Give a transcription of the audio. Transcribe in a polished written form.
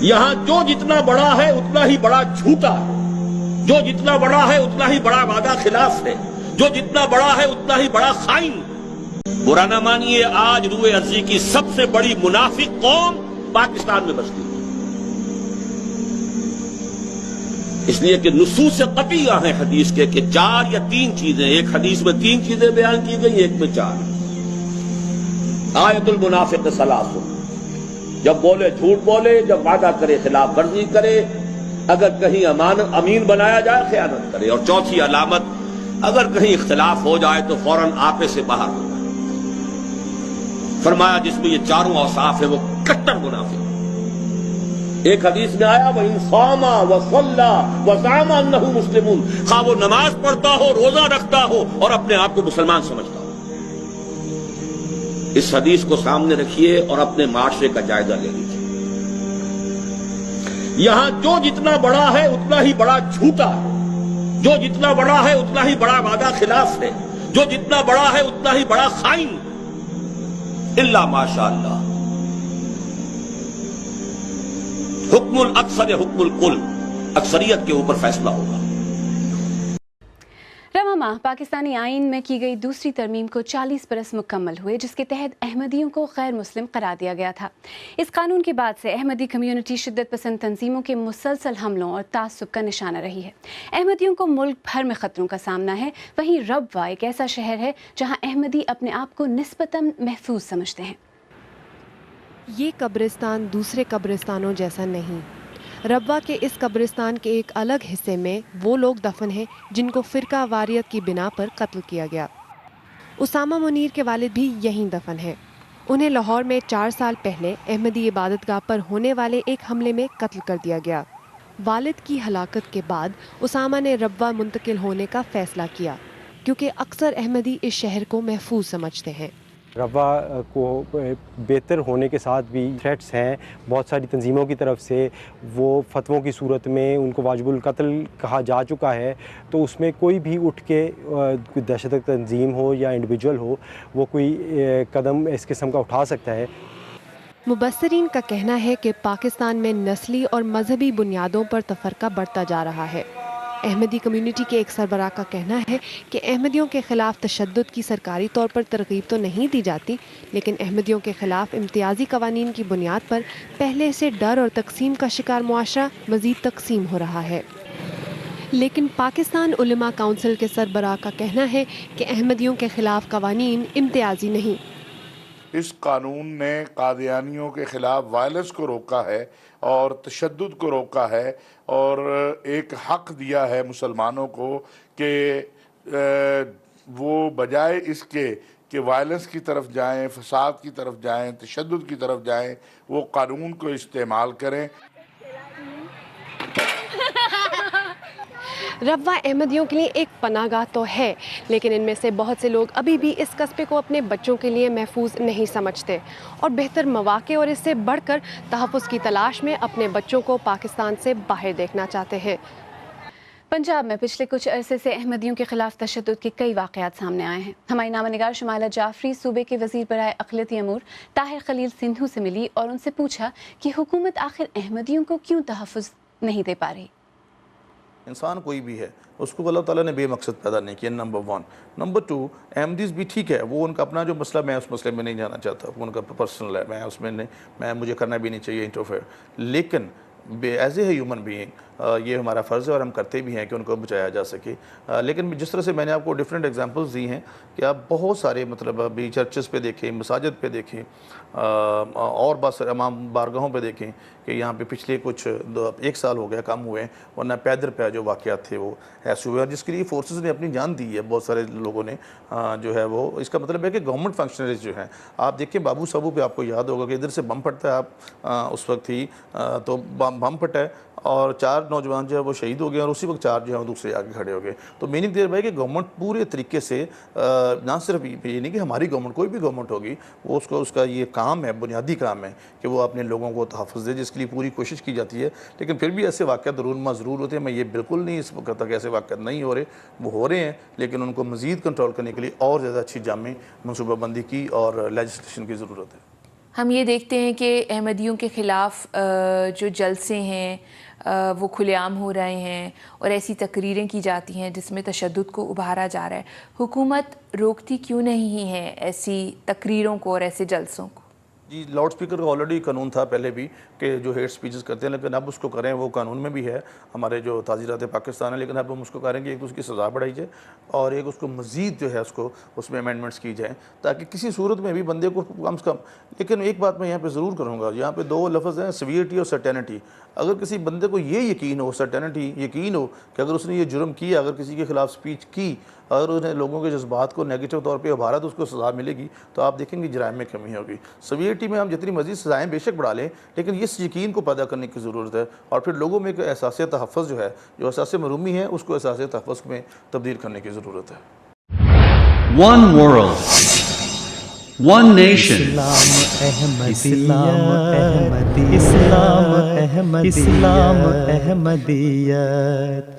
یہاں جو جتنا بڑا ہے اتنا ہی بڑا جھوٹا ہے، جو جتنا بڑا ہے اتنا ہی بڑا وعدہ خلاف ہے، جو جتنا بڑا ہے اتنا ہی بڑا خائن۔ برا نہ مانیے، آج روئے ارضی کی سب سے بڑی منافق قوم پاکستان میں بستی ہے، اس لیے کہ نصوص قطعیہ ہیں حدیث کے کہ 4 یا 3 چیزیں، ایک حدیث میں 3 چیزیں بیان کی گئی، ایک میں 4۔ آیت المنافق ثلاث، جب بولے جھوٹ بولے، جب وعدہ کرے خلاف ورزی کرے، اگر کہیں امین بنایا جائے خیانت کرے، اور چوتھی علامت اگر کہیں اختلاف ہو جائے تو فوراً آپے سے باہر ہو جائے۔ فرمایا جس میں یہ 4 اوصاف ہیں وہ کٹر منافق۔ ایک حدیث میں آیا وَإِنْ صَامَ وَصَلَّى وَزَعَمَ أَنَّهُ مُسْلِمٌ، خواہ وہ نماز پڑھتا ہو، روزہ رکھتا ہو اور اپنے آپ کو مسلمان سمجھتا ہو۔ اس حدیث کو سامنے رکھیے اور اپنے معاشرے کا جائزہ لے لیجیے۔ یہاں جو جتنا بڑا ہے اتنا ہی بڑا جھوٹا ہے، جو جتنا بڑا ہے اتنا ہی بڑا وعدہ خلاف ہے، جو جتنا بڑا ہے اتنا ہی بڑا خائن، الا ماشاء اللہ۔ حکم الاکثر حکم الکل، اکثریت کے اوپر فیصلہ ہوگا۔ رواں ماہ پاکستانی آئین میں کی گئی دوسری ترمیم کو 40 برس مکمل ہوئے، جس کے تحت احمدیوں کو غیر مسلم قرار دیا گیا تھا۔ اس قانون کے بعد سے احمدی کمیونٹی شدت پسند تنظیموں کے مسلسل حملوں اور تعصب کا نشانہ رہی ہے۔ احمدیوں کو ملک بھر میں خطروں کا سامنا ہے، وہیں ربوہ ایک ایسا شہر ہے جہاں احمدی اپنے آپ کو نسبتاً محفوظ سمجھتے ہیں۔ یہ قبرستان دوسرے قبرستانوں جیسا نہیں۔ ربوہ کے اس قبرستان کے ایک الگ حصے میں وہ لوگ دفن ہیں جن کو فرقہ واریت کی بنا پر قتل کیا گیا۔ اسامہ منیر کے والد بھی یہیں دفن ہیں۔ انہیں لاہور میں 4 سال پہلے احمدی عبادت گاہ پر ہونے والے ایک حملے میں قتل کر دیا گیا۔ والد کی ہلاکت کے بعد اسامہ نے ربوہ منتقل ہونے کا فیصلہ کیا، کیونکہ اکثر احمدی اس شہر کو محفوظ سمجھتے ہیں۔ ربوہ کو بہتر ہونے کے ساتھ بھی تھریٹس ہیں بہت ساری تنظیموں کی طرف سے، وہ فتووں کی صورت میں ان کو واجب القتل کہا جا چکا ہے، تو اس میں کوئی بھی اٹھ کے کوئی دہشت تنظیم ہو یا انڈیویجول ہو وہ کوئی قدم اس قسم کا اٹھا سکتا ہے۔ مبصرین کا کہنا ہے کہ پاکستان میں نسلی اور مذہبی بنیادوں پر تفرقہ بڑھتا جا رہا ہے۔ احمدی کمیونٹی کے ایک سربراہ کا کہنا ہے کہ احمدیوں کے خلاف تشدد کی سرکاری طور پر ترغیب تو نہیں دی جاتی، لیکن احمدیوں کے خلاف امتیازی قوانین کی بنیاد پر پہلے سے ڈر اور تقسیم کا شکار معاشرہ مزید تقسیم ہو رہا ہے۔ لیکن پاکستان علماء کونسل کے سربراہ کا کہنا ہے کہ احمدیوں کے خلاف قوانین امتیازی نہیں۔ اس قانون نے قادیانیوں کے خلاف وائلنس کو روکا ہے اور تشدد کو روکا ہے، اور ایک حق دیا ہے مسلمانوں کو کہ وہ بجائے اس کے کہ وائلنس کی طرف جائیں، فساد کی طرف جائیں، تشدد کی طرف جائیں، وہ قانون کو استعمال کریں۔ ربوہ احمدیوں کے لیے ایک پناہ گاہ تو ہے، لیکن ان میں سے بہت سے لوگ ابھی بھی اس قصبے کو اپنے بچوں کے لیے محفوظ نہیں سمجھتے، اور بہتر مواقع اور اس سے بڑھ کر تحفظ کی تلاش میں اپنے بچوں کو پاکستان سے باہر دیکھنا چاہتے ہیں۔ پنجاب میں پچھلے کچھ عرصے سے احمدیوں کے خلاف تشدد کے کئی واقعات سامنے آئے ہیں۔ ہماری نامہ نگار شمالہ جعفری صوبے کے وزیر برائے اقلیتی امور طاہر خلیل سندھو سے ملی اور ان سے پوچھا کہ حکومت آخر احمدیوں کو کیوں تحفظ نہیں دے پا رہی۔ انسان کوئی بھی ہے، اس کو اللہ تعالیٰ نے بے مقصد پیدا نہیں کیا، نمبر 1۔ نمبر 2، احمدیز بھی ٹھیک ہے، وہ ان کا اپنا جو مسئلہ، میں اس مسئلے میں نہیں جانا چاہتا، وہ ان کا پرسنل ہے، میں اس میں نہیں، مجھے کرنا بھی نہیں چاہیے انٹرفیئر، لیکن ایز اے ہیومن بینگ یہ ہمارا فرض ہے اور ہم کرتے بھی ہیں کہ ان کو بچایا جا سکے۔ لیکن جس طرح سے میں نے آپ کو ڈیفرنٹ ایگزامپلز دی ہیں کہ آپ بہت سارے مطلب ابھی چرچز پہ دیکھیں، مساجد پہ دیکھیں، اور بہت سارے امام بارگاہوں پہ دیکھیں کہ یہاں پہ پچھلے کچھ 1 سال ہو گیا کم ہوئے، ورنہ پیدر پہ جو واقعات تھے وہ ایسے ہوئے، اور جس کے لیے فورسز نے اپنی جان دی ہے، بہت سارے لوگوں نے جو ہے وہ، اس کا مطلب ہے کہ گورنمنٹ فنکشنریز جو ہیں، آپ دیکھیں بابو صابو پہ آپ کو یاد ہوگا کہ ادھر سے بم پھٹتا ہے، آپ اس وقت ہی تو بم پھٹا ہے اور 4 نوجوان جو ہے وہ شہید ہو گئے، اور اسی وقت 4 جو ہیں دوسرے آگے کھڑے ہو گئے۔ تو میننگ دیر بھائی کہ گورنمنٹ پورے طریقے سے، نہ صرف یہ نہیں کہ ہماری گورنمنٹ، کوئی بھی گورنمنٹ ہوگی، وہ اس کا یہ کام ہے، بنیادی کام ہے کہ وہ اپنے لوگوں کو تحفظ دے، جس کے لیے پوری کوشش کی جاتی ہے۔ لیکن پھر بھی ایسے واقعات ضرور ہوتے ہیں، میں یہ بالکل نہیں اس وقت تک ایسے واقعات نہیں ہو رہے، وہ ہو رہے ہیں، لیکن ان کو مزید کنٹرول کرنے کے لیے اور زیادہ اچھی جامع منصوبہ بندی کی اور لیجسلیشن کی ضرورت ہے۔ ہم یہ دیکھتے ہیں کہ احمدیوں کے خلاف جو جلسے ہیں وہ کھلے عام ہو رہے ہیں اور ایسی تقریریں کی جاتی ہیں جس میں تشدد کو ابھارا جا رہا ہے. حکومت روکتی کیوں نہیں ہے ایسی تقریروں کو اور ایسے جلسوں کو؟ جی لاؤڈ اسپیکر کا آلریڈی قانون تھا پہلے بھی کہ جو ہیٹ سپیچز کرتے ہیں، لیکن اب اس کو کریں، وہ قانون میں بھی ہے ہمارے جو تعزیرات پاکستان ہے، لیکن اب ہم اس کو کریں گے ایک تو اس کی سزا بڑھائی جائے اور ایک اس کو مزید جو ہے اس میں امینڈمنٹس کی جائیں تاکہ کسی صورت میں بھی بندے کو کم سے کم. لیکن ایک بات میں یہاں پہ ضرور کروں گا، یہاں پہ دو لفظ ہیں، سیویرٹی اور سرٹینٹی. اگر کسی بندے کو یہ یقین ہو، سرٹینٹی یقین ہو کہ اگر اس نے یہ جرم کیا، اگر کسی کے خلاف سپیچ کی، اگر اس نے لوگوں کے جذبات کو نیگیٹو طور پہ ابھارا تو اس کو سزا ملے گی، تو آپ دیکھیں گے جرائم میں کمی ہوگی. سیویرٹی میں ہم جتنی مزید سزائیں بے شک بڑھا لیں، لیکن اس یقین کو پیدا کرنے کی ضرورت ہے اور پھر لوگوں میں ایک احساس تحفظ جو ہے، جو احساس مرومی ہے، اس کو احساس تحفظ میں تبدیل کرنے کی ضرورت ہے. One world, one nation. اسلام احمدیت